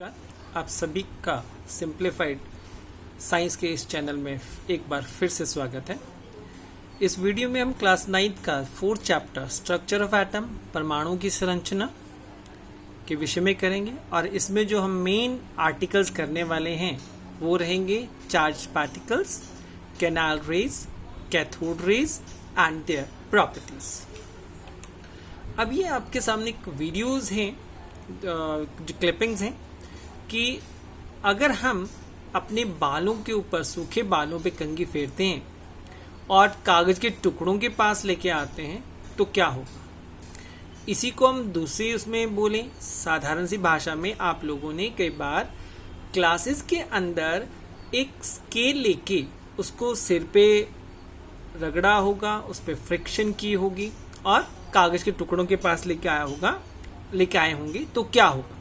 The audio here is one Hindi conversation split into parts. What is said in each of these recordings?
आप सभी का सिंप्लीफाइड साइंस के इस चैनल में एक बार फिर से स्वागत है। इस वीडियो में हम क्लास 9 का 4th chapter structure of atom परमाणु की संरचना के विषय में करेंगे और इसमें जो हम मेन आर्टिकल्स करने वाले हैं वो रहेंगे charge particles, canal raise, cathode raise and their properties. अब ये आपके सामने वीडियोस हैं, जो क्लिपिंग्स हैं कि अगर हम अपने बालों के ऊपर सूखे बालों पे कंघी फेरते हैं और कागज के टुकड़ों के पास लेके आते हैं तो क्या होगा। इसी को हम दूसरी उसमें बोलें, साधारण सी भाषा में आप लोगों ने कई बार क्लासेस के अंदर एक स्केल लेके उसको सिर पे रगड़ा होगा, उस पर फ्रिक्शन की होगी और कागज के टुकड़ों के पास लेके आए होंगे तो क्या होगा।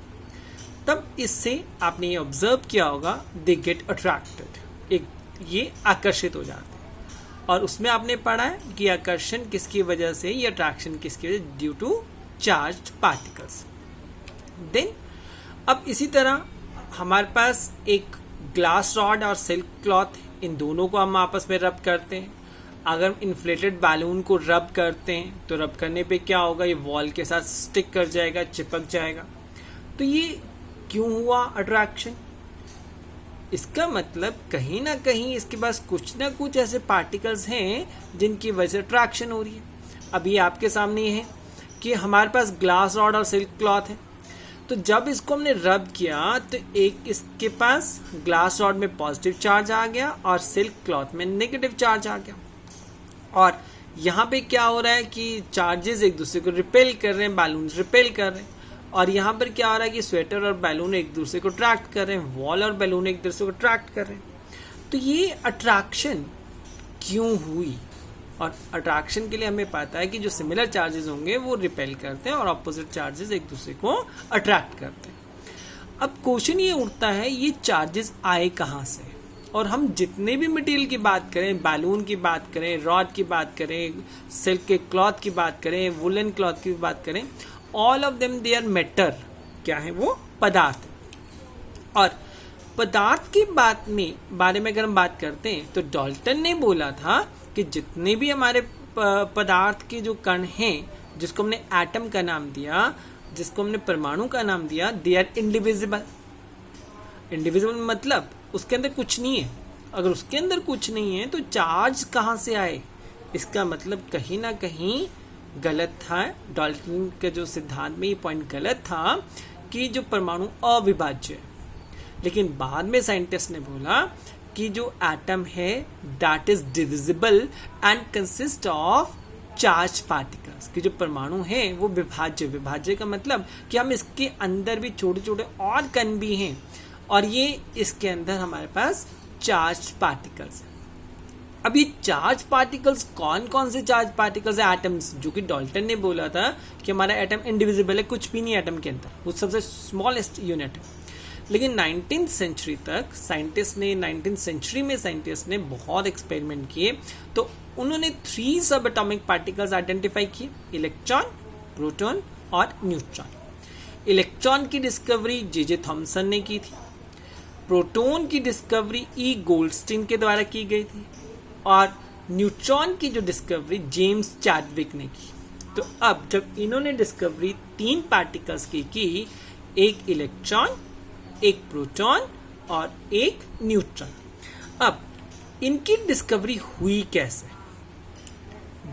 तब इससे आपने ये ऑब्जर्व किया होगा, दे गेट अट्रैक्टेड, ये आकर्षित हो जाते हैं। और उसमें आपने पढ़ा है कि आकर्षण किसकी वजह से, ये अट्रैक्शन किसकी वजह, due to charged particles. Then अब इसी तरह हमारे पास एक ग्लास रॉड और सिल्क क्लॉथ, इन दोनों को हम आपस में रब करते हैं। अगर इन्फ्लेटेड बैलून को रब करते हैं तो रब करने पे क्या होगा, ये वॉल के साथ स्टिक कर जाएगा, चिपक जाएगा। तो ये क्यों हुआ अट्रैक्शन? इसका मतलब कहीं ना कहीं इसके पास कुछ ना कुछ ऐसे पार्टिकल्स हैं जिनकी वजह से अट्रैक्शन हो रही है। अभी आपके सामने है कि हमारे पास ग्लास रॉड और सिल्क क्लॉथ है, तो जब इसको हमने रब किया तो एक इसके पास ग्लास रॉड में पॉजिटिव चार्ज आ गया और सिल्क क्लॉथ में नेगेटिव चार्ज आ गया। और यहाँ पे क्या हो रहा है कि चार्जेस एक दूसरे को रिपेल कर रहे हैं, बैलून रिपेल कर रहे हैं। और यहाँ पर क्या हो रहा है कि स्वेटर और बैलून एक दूसरे को अट्रैक्ट कर रहे हैं, वॉल और बैलून एक दूसरे को अट्रैक्ट कर रहे हैं। तो ये अट्रैक्शन क्यों हुई? और अट्रैक्शन के लिए हमें पता है कि जो सिमिलर चार्जेस होंगे वो रिपेल करते हैं और ऑपोजिट चार्जेस एक दूसरे को अट्रैक्ट करते हैं। अब क्वेश्चन ये उठता है, ये चार्जेस आए कहाँ से? और हम जितने भी मटेरियल की बात करें, बैलून की बात करें, रॉड की बात करें, सिल्क के क्लॉथ की बात करें, वुलन क्लॉथ की बात करें, all of them they are matter. क्या है वो? पदार्थ। और पदार्थ की बारे में अगर हम बात करते हैं तो डाल्टन ने बोला था कि जितने भी हमारे पदार्थ के जो कण हैं, जिसको हमने एटम का नाम दिया, जिसको हमने परमाणु का नाम दिया, दे आर इंडिविजिबल। इंडिविजिबल मतलब उसके अंदर कुछ नहीं है। अगर उसके अंदर कुछ नहीं है तो चार्ज कहाँ से आए? इसका मतलब कहीं ना कहीं गलत था। डाल्टन के जो सिद्धांत में ये पॉइंट गलत था कि जो परमाणु अविभाज्य है। लेकिन बाद में साइंटिस्ट ने बोला कि जो एटम है that is divisible and consist of charge particles, कि जो परमाणु है वो विभाज्य का मतलब कि हम इसके अंदर भी छोटे छोटे और कण भी हैं और ये इसके अंदर हमारे पास चार्ज पार्टिकल्स हैं। अब ये चार्ज पार्टिकल्स कौन कौन से चार्ज पार्टिकल्स है? एटम्स, जो कि डाल्टन ने बोला था कि हमारा एटम इंडिविजिबल है, कुछ भी नहीं एटम के अंदर, वो सबसे स्मॉलेस्ट यूनिट है। लेकिन 19th सेंचुरी तक साइंटिस्ट ने बहुत एक्सपेरिमेंट किए, तो उन्होंने 3 सब एटॉमिक पार्टिकल्स आइडेंटिफाई किए, इलेक्ट्रॉन, प्रोटॉन और न्यूट्रॉन। इलेक्ट्रॉन की डिस्कवरी जे थॉमसन ने की थी। प्रोटॉन की डिस्कवरी ई गोल्डस्टीन के द्वारा की गई थी और न्यूट्रॉन की जो डिस्कवरी जेम्स चैडविक ने की। तो अब जब इन्होंने डिस्कवरी 3 पार्टिकल्स की, एक इलेक्ट्रॉन, एक प्रोटॉन और एक न्यूट्रॉन। अब इनकी डिस्कवरी हुई कैसे?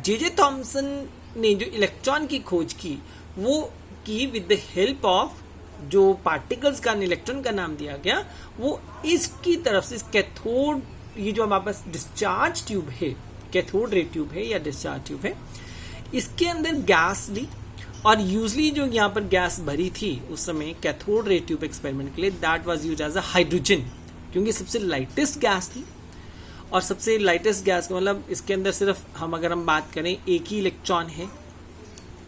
जे थॉमसन ने जो इलेक्ट्रॉन की खोज की वो की विद द हेल्प ऑफ जो पार्टिकल्स का इलेक्ट्रॉन का नाम दिया गया, वो इसकी तरफ से, इस कैथोड, ये जो हमारे पास डिस्चार्ज ट्यूब है, कैथोड रे ट्यूब है या डिस्चार्ज ट्यूब है, इसके अंदर गैस ली। और यूजली जो यहाँ पर गैस भरी थी उस समय कैथोड रे ट्यूब एक्सपेरिमेंट के लिए, that was used as a hydrogen, क्योंकि सबसे लाइटेस्ट गैस थी। और सबसे लाइटेस्ट गैस का मतलब इसके अंदर सिर्फ अगर हम बात करें एक ही इलेक्ट्रॉन है।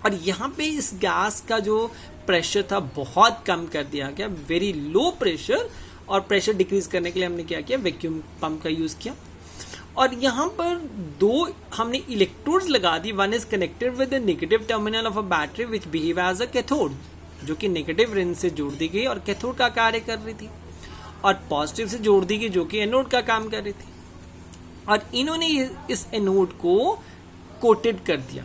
और यहाँ पे इस गैस का जो प्रेशर था बहुत कम कर दिया गया, वेरी लो प्रेशर। और प्रेशर डिक्रीज करने के लिए हमने क्या किया, वैक्यूम पंप का यूज किया। और यहाँ पर 2 हमने इलेक्ट्रोड्स लगा दी। One is connected with the negative terminal of a battery which behave as a cathode, जो कि नेगेटिव रेंज से जोड़ दी गई और कैथोड का कार्य कर रही थी, और पॉजिटिव से जोड़ दी गई जो कि एनोड का काम कर रही थी। और इन्होंने इस एनोड को कोटेड कर दिया,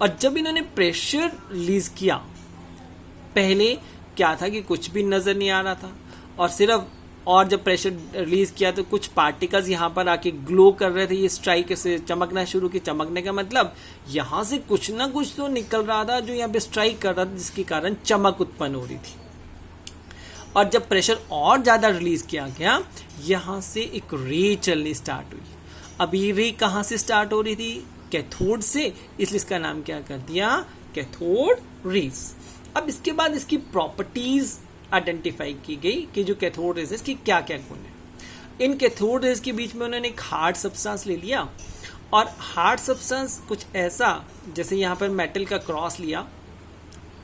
और जब इन्होंने प्रेशर रिलीज किया, पहले क्या था कि कुछ भी नजर नहीं आ रहा था, और सिर्फ और जब प्रेशर रिलीज किया तो कुछ पार्टिकल्स यहाँ पर आके ग्लो कर रहे थे, ये स्ट्राइक से चमकना शुरू की। चमकने का मतलब यहाँ से कुछ ना कुछ तो निकल रहा था जो यहाँ पे स्ट्राइक कर रहा था, जिसके कारण चमक उत्पन्न हो रही थी। और जब प्रेशर और ज्यादा रिलीज किया गया, यहाँ से एक रे चलनी स्टार्ट हुई। अब ये रे कहाँ से स्टार्ट हो रही थी? कैथोड से, इसलिए इसका नाम क्या कर दिया? Cathode rays. अब इसके बाद इसकी प्रॉपर्टीज आइडेंटिफाई की गई कि जो कैथोड रेज है इसकी क्या क्या गुण है। इन कैथोड रेज के बीच में उन्होंने एक हार्ड सब्सटेंस ले लिया, और हार्ड सब्सटेंस कुछ ऐसा जैसे यहाँ पर मेटल का क्रॉस लिया,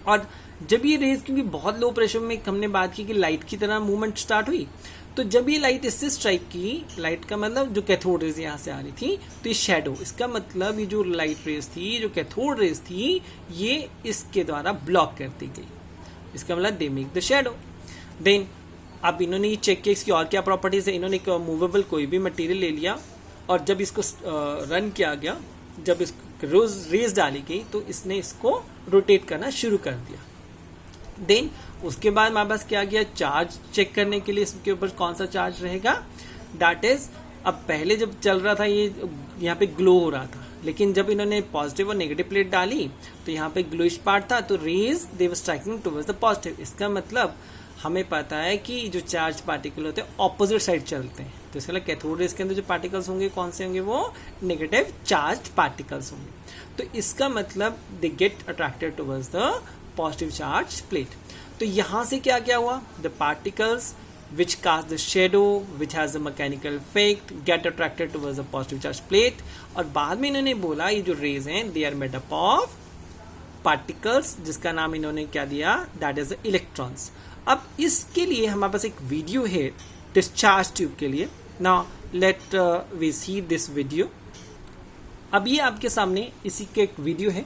और जब ये रेज, क्योंकि बहुत लो प्रेशर में हमने बात की कि लाइट की तरह मूवमेंट स्टार्ट हुई, तो जब ये लाइट इससे स्ट्राइक की, लाइट का मतलब जो कैथोड रेज यहाँ से आ रही थी, तो ये शेडो, इसका मतलब ये जो लाइट रेज थी, जो कैथोड रेज थी, ये इसके द्वारा ब्लॉक कर दी गई। इसका मतलब they make the shadow. Then अब इन्होंने ये चेक किया इसकी और क्या प्रॉपर्टीज है। इन्होंने एक मूवेबल कोई भी मटेरियल ले लिया, और जब इसको रन किया गया, जब इसको रेज डाली गई, तो इसने इसको रोटेट करना शुरू कर दिया। देन उसके बाद हमारे पास क्या गया? चार्ज चेक करने के लिए इसके ऊपर कौन सा चार्ज रहेगा। दैट इज, अब पहले जब चल रहा था ये यहाँ पे ग्लो हो रहा था, लेकिन जब इन्होंने पॉजिटिव और नेगेटिव प्लेट डाली तो यहाँ पे ग्लोइश पार्ट था, तो rays they were striking towards the positive. इसका मतलब हमें पता है कि जो चार्ज पार्टिकल होते हैं ऑपोजिट साइड चलते हैं, तो इसका मतलब कैथोड रेज के अंदर जो पार्टिकल्स होंगे कौन से होंगे? वो नेगेटिव चार्ज पार्टिकल्स होंगे। तो इसका मतलब दे get attracted towards the positive charge plate. तो यहां से क्या क्या हुआ? The particles which cast the shadow which has a mechanical effect get attracted towards the positive charge plate। और बाद में इन्होंने बोला ये जो रेज हैं they are made up of particles, जिसका नाम इन्होंने क्या दिया? that is the electrons। अब इसके लिए हमारे पास एक वीडियो है डिस्चार्ज ट्यूब के लिए। Now let we see this video. अब ये आपके सामने इसी के एक वीडियो है,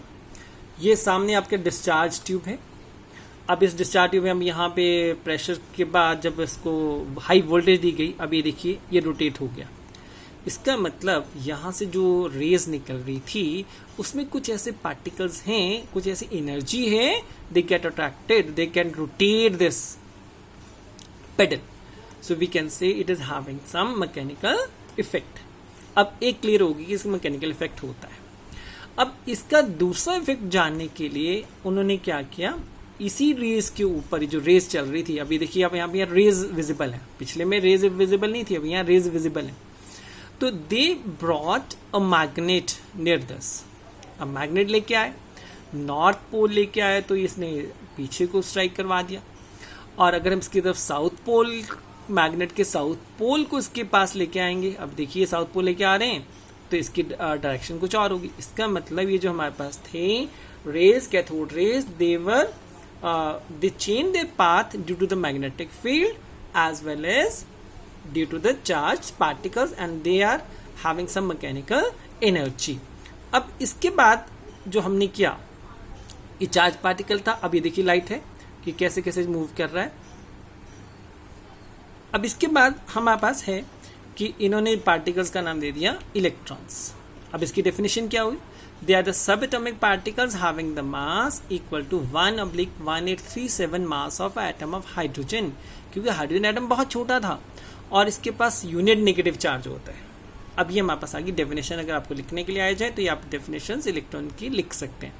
ये सामने आपके डिस्चार्ज ट्यूब है। अब इस डिस्चार्ज ट्यूब में हम यहाँ पे प्रेशर के बाद जब इसको हाई वोल्टेज दी गई, अब ये देखिए ये रोटेट हो गया। इसका मतलब यहाँ से जो रेज निकल रही थी उसमें कुछ ऐसे पार्टिकल्स हैं, कुछ ऐसी एनर्जी है, they get attracted, they can rotate this paddle, so we can say it is having some mechanical effect. अब एक क्लियर होगी कि इसका मैकेनिकल इफेक्ट होता है। अब इसका दूसरा इफेक्ट जानने के लिए उन्होंने क्या किया, इसी रेज के ऊपर जो रेज चल रही थी, अभी देखिए अब यहाँ पे रेज विजिबल है, पिछले में रेज विजिबल नहीं थी, अभी यहाँ रेज विजिबल है। तो they brought a magnet near this. अब मैग्नेट लेके आए, नॉर्थ पोल लेके आए, तो इसने पीछे को स्ट्राइक करवा दिया। और अगर हम इसकी तरफ साउथ पोल, मैग्नेट के साउथ पोल को इसके पास लेके आएंगे, अब देखिए साउथ पोल लेके आ रहे हैं, तो इसकी डायरेक्शन कुछ और होगी। इसका मतलब ये जो हमारे पास थे rays, cathode rays, they were they change their path due to the magnetic field as well as due to the charged particles and they are having some mechanical energy। अब इसके बाद जो हमने किया, ये चार्ज पार्टिकल था, अब ये देखिए लाइट है कि कैसे कैसे मूव कर रहा है। अब इसके बाद हमारे पास है कि इन्होंने पार्टिकल्स का नाम दे दिया इलेक्ट्रॉन्स। अब इसकी डेफिनेशन क्या हुई? They are the subatomic particles having the mass equal to 1/1837 mass of atom of hydrogen। क्योंकि हाइड्रोजन एटम बहुत छोटा था और इसके पास यूनिट नेगेटिव चार्ज होता है। अब ये हमारे पास आगे डेफिनेशन अगर आपको लिखने के लिए आ जाए तो ये आप डेफिनेशन इलेक्ट्रॉन की लिख सकते हैं।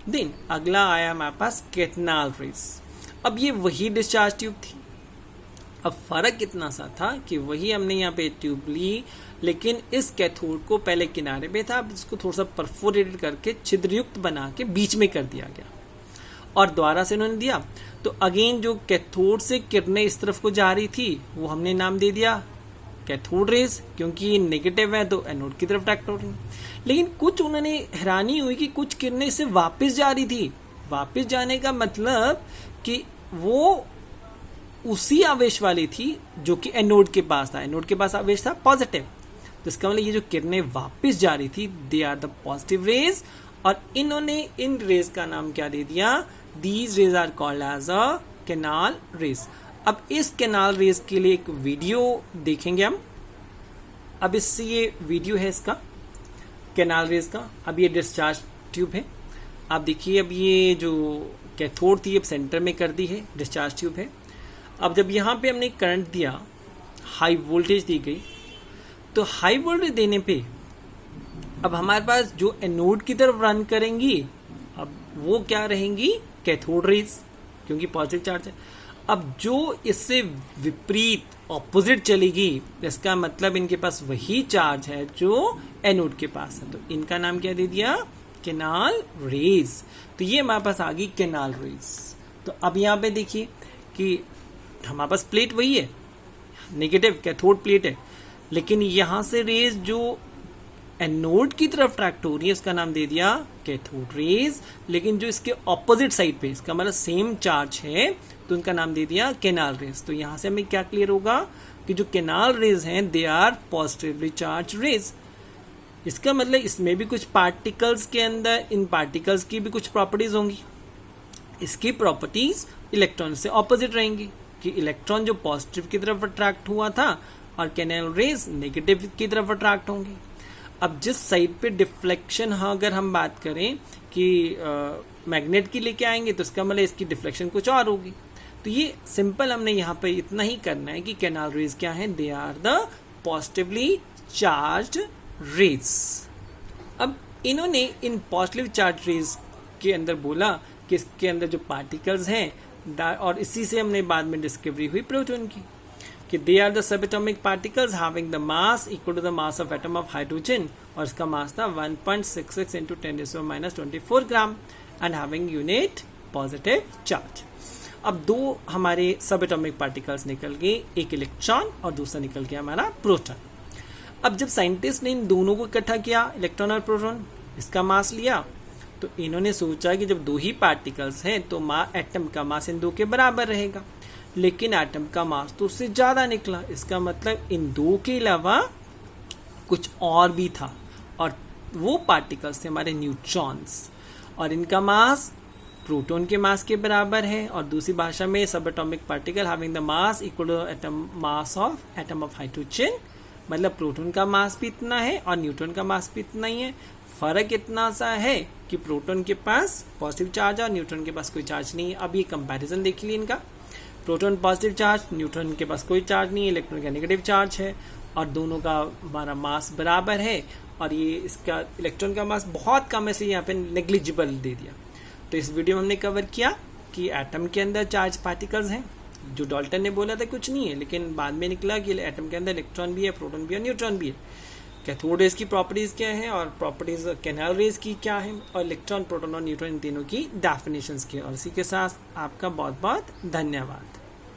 देन अगला आया हमारे पास कैथनाल रेज। अब ये वही डिस्चार्ज ट्यूब थी। अब फर्क इतना सा था कि वही हमने यहाँ पे ट्यूब ली, लेकिन इस कैथोड को पहले किनारे पे था, अब इसको थोड़ा सा परफोरेटेड करके छिद्रयुक्त बना के बीच में कर दिया गया और द्वारा से इन्होंने दिया। तो अगेन जो कैथोड से किरणें इस तरफ को जा रही थी वो हमने नाम दे दिया कैथोड रेज, क्योंकि ये नेगेटिव है तो एनोड की तरफ अट्रैक्ट हो रही। लेकिन कुछ उन्होंने हैरानी हुई कि कुछ किरणें इससे वापस जा रही थी। वापस जाने का मतलब कि वो उसी आवेश वाली थी जो कि एनोड के पास था। एनोड के पास आवेश था पॉजिटिव, तो इसका मतलब ये जो किरणें वापस जा रही थी they are the positive rays. और इन्होंने इन रेज का नाम क्या दे दिया? These rays are called as a canal rays. अब इस कैनाल रेज के लिए एक वीडियो देखेंगे हम। अब इससे ये वीडियो है इसका कैनाल रेज का। अब ये डिस्चार्ज ट्यूब है, आप देखिए। अब ये जो कैथोड थी अब सेंटर में कर दी है, डिस्चार्ज ट्यूब है। अब जब यहाँ पे हमने करंट दिया, हाई वोल्टेज दी गई, तो हाई वोल्टेज देने पे अब हमारे पास जो एनोड की तरफ रन करेंगी, अब वो क्या रहेंगी, कैथोड रेज, क्योंकि पॉजिटिव चार्ज है। अब जो इससे विपरीत ऑपोजिट चलेगी, इसका मतलब इनके पास वही चार्ज है जो एनोड के पास है, तो इनका नाम क्या दे दिया, कैनाल रेज। तो ये हमारे पास आ गई कैनाल रेज। तो अब यहाँ पे देखिए कि हमारे पास प्लेट वही है, नेगेटिव कैथोड प्लेट है, लेकिन यहां से रेज जो एनोड की तरफ ट्रैक्ट हो रही है उसका नाम दे दिया कैथोड रेज। लेकिन जो इसके ऑपोजिट साइड पे, इसका मतलब सेम चार्ज है, तो उनका नाम दे दिया कैनाल रेज। तो यहां से हमें क्या क्लियर होगा कि जो कैनाल रेज हैं they are positively charge rays. इसका मतलब इसमें भी कुछ पार्टिकल्स के अंदर, इन पार्टिकल्स की भी कुछ प्रॉपर्टीज होंगी। इसकी प्रॉपर्टीज इलेक्ट्रॉन से ऑपोजिट रहेंगी कि इलेक्ट्रॉन जो पॉजिटिव की तरफ अट्रैक्ट हुआ था और कैनाल रेज नेगेटिव की तरफ अट्रैक्ट होंगे। अब जिस साइड पे डिफ्लेक्शन, अगर हम बात करें कि मैग्नेट की लेके आएंगे, तो इसका मतलब इसकी डिफ्लेक्शन कुछ और होगी। तो ये सिंपल हमने यहाँ पे इतना ही करना है कि कैनाल रेज क्या है, they are the positively charged rays. अब इन्होंने इन पॉजिटिव चार्ज रेज के अंदर बोला कि इसके अंदर जो पार्टिकल्स हैं, और इसी से हमने बाद में डिस्कवरी हुई प्रोटॉन की, कि they are the subatomic particles having the mass equal to the mass of atom of hydrogen, और इसका मास था 1.66 into 10⁻⁻24 gram and having unit positive charge. अब दो हमारे सबएटॉमिक पार्टिकल्स निकल गए, एक इलेक्ट्रॉन और दूसरा निकल गया हमारा प्रोटॉन। अब जब साइंटिस्ट ने इन दोनों को इकट्ठा किया, इलेक्ट्रॉन और प्रोटॉन, इसका मास लिया, तो इन्होंने सोचा कि जब दो ही पार्टिकल्स हैं तो एटम का मास इन दो के बराबर रहेगा, लेकिन एटम का मास तो उससे ज्यादा निकला। इसका मतलब इन दो के अलावा कुछ और भी था, और वो पार्टिकल्स थे हमारे न्यूट्रॉन्स, और इनका मास प्रोटॉन के मास के बराबर है। और दूसरी भाषा में subatomic particle having the mass equal to atom mass of atom of hydrogen, मतलब प्रोटॉन का मास भी इतना है और न्यूट्रॉन का मास भी इतना ही है। फर्क इतना सा है कि प्रोटॉन के पास पॉजिटिव चार्ज है और न्यूट्रॉन के पास कोई चार्ज नहीं है। अब ये कंपैरिजन देख लीजिए इनका, प्रोटॉन पॉजिटिव चार्ज, न्यूट्रॉन के पास कोई चार्ज नहीं है, इलेक्ट्रॉन का नेगेटिव चार्ज है, और दोनों का हमारा मास बराबर है। और ये इसका इलेक्ट्रॉन का मास बहुत कम है, इसलिए यहाँ पे नेग्लिजिबल दे दिया। तो इस वीडियो में हमने कवर किया कि एटम के अंदर चार्ज पार्टिकल्स हैं, जो डाल्टन ने बोला था कुछ नहीं है, लेकिन बाद में निकला कि एटम के अंदर इलेक्ट्रॉन भी है, प्रोटॉन भी है, न्यूट्रॉन भी है। कैथोड रेज की प्रॉपर्टीज क्या है और प्रॉपर्टीज कैनाल रेज की क्या है, और इलेक्ट्रॉन, प्रोटॉन और न्यूट्रॉन इन तीनों की डेफिनेशंस की। और इसी के साथ आपका बहुत बहुत धन्यवाद।